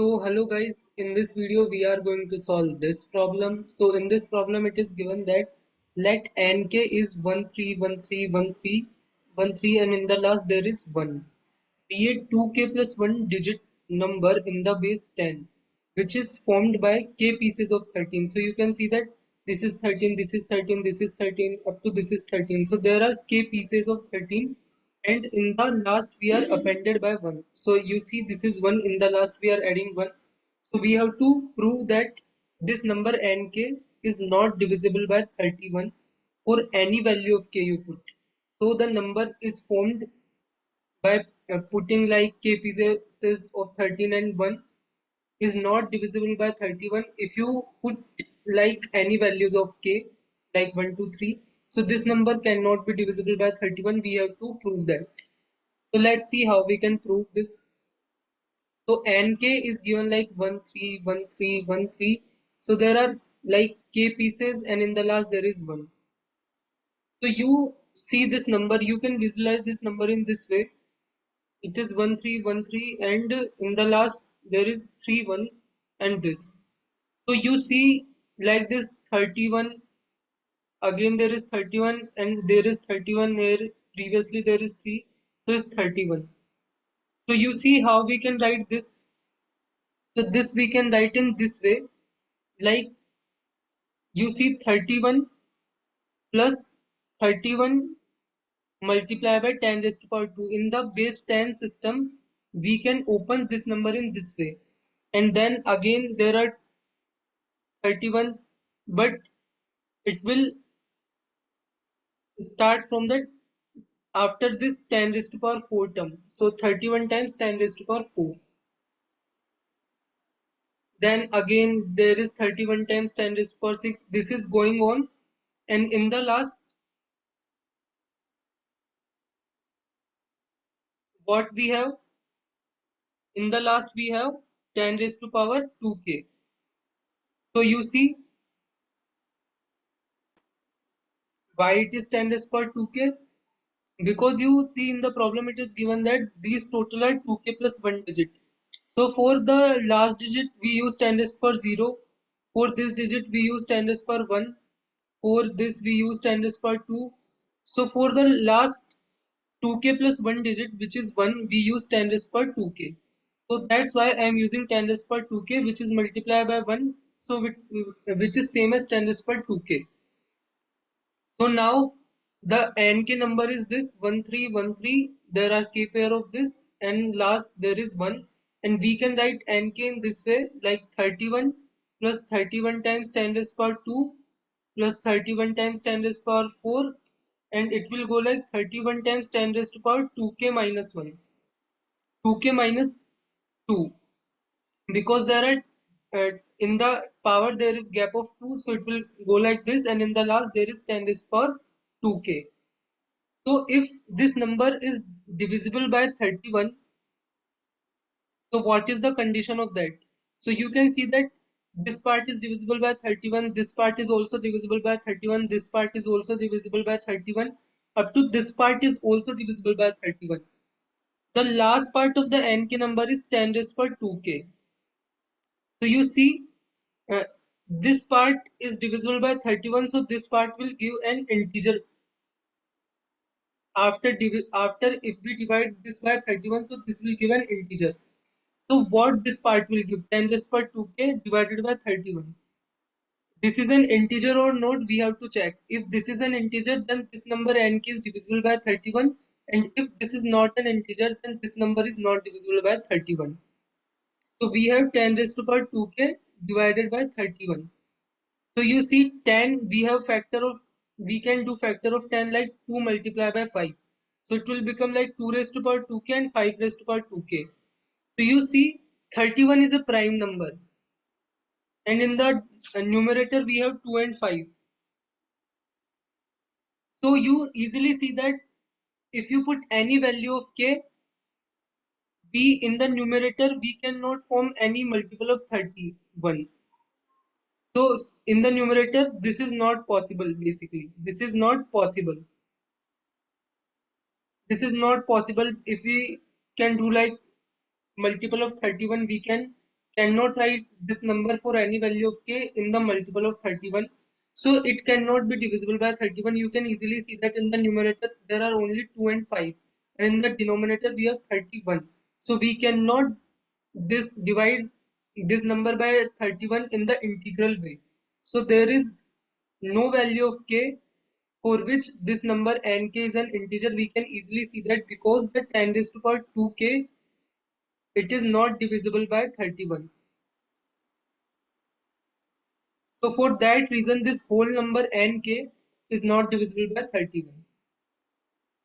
So hello guys, in this video we are going to solve this problem. So in this problem it is given that let nk is 131313 and in the last there is 1. Create 2k plus 1 digit number in the base 10 which is formed by k pieces of 13. So you can see that this is 13, this is 13, this is 13 up to this is 13. So there are k pieces of 13 and in the last we are appended by 1. So you see this is 1, in the last we are adding 1. So we have to prove that this number nk is not divisible by 31 for any value of k you put. So the number is formed by putting like k pieces of 13 and 1 is not divisible by 31 if you put like any values of k like 1 2 3. So this number cannot be divisible by 31. We have to prove that. So let's see how we can prove this. So nk is given like 131313. So there are like k pieces and in the last there is 1. So you see this number, you can visualize this number in this way. It is 1313 and in the last there is 31 and this. So you see like this 31, again there is 31 and there is 31 here, previously there is 3, so it's 31. So you see how we can write this. So this we can write in this way, like you see 31 plus 31 multiplied by 10 raised to power 2. In the base 10 system, we can open this number in this way. And then again there are 31, but it will start from the after this 10 raised to power 4 term. So 31 times 10 raised to power 4. Then again there is 31 times 10 raised to power 6. This is going on. And in the last, what we have? In the last we have 10 raised to power 2k. So you see why it is 10 raised to power 2k? Because you see in the problem it is given that these total are 2k plus 1 digit. So for the last digit we use 10 raised to power 0. For this digit we use 10 raised to power 1. For this we use 10 raised to power 2. So for the last 2k plus 1 digit which is 1, we use 10 raised to power 2k. So that's why I am using 10 raised to power 2k, which is multiplied by 1. So which is same as 10 raised to power 2k. So now the nk number is this 1313. There are k pair of this and last there is 1, and we can write nk in this way, like 31 plus 31 times 10 raised to power 2 plus 31 times 10 raised to power 4, and it will go like 31 times 10 raised to power 2k minus 1, 2k minus 2, because there are in the power there is gap of 2, so it will go like this, and in the last there is 10 raised to power 2k. So if this number is divisible by 31, so what is the condition of that? So you can see that this part is divisible by 31, this part is also divisible by 31, this part is also divisible by 31, up to this part is also divisible by 31. The last part of the nk number is 10 raised to power 2k. So you see uh, this part is divisible by 31, so this part will give an integer after if we divide this by 31, so this will give an integer. So what this part will give? 10 raised to power 2k divided by 31. This is an integer or not, we have to check. If this is an integer, then this number nk is divisible by 31, and if this is not an integer, then this number is not divisible by 31. So we have 10 raised to power 2k divided by 31. So you see 10, we have factor of, we can do factor of 10 like 2 multiplied by 5. So it will become like 2 raised to power 2k and 5 raised to power 2k. So you see 31 is a prime number. And in the numerator we have 2 and 5. So you easily see that if you put any value of k, b in the numerator, we cannot form any multiple of 31. So in the numerator, this is not possible basically. This is not possible. This is not possible. If we can do like multiple of 31, we can cannot write this number for any value of k in the multiple of 31. So it cannot be divisible by 31. You can easily see that in the numerator there are only 2 and 5, and in the denominator we have 31. So we cannot this divide this number by 31 in the integral way. So there is no value of k for which this number nk is an integer. We can easily see that because the 10 raised to power 2k, it is not divisible by 31. So for that reason, this whole number nk is not divisible by 31.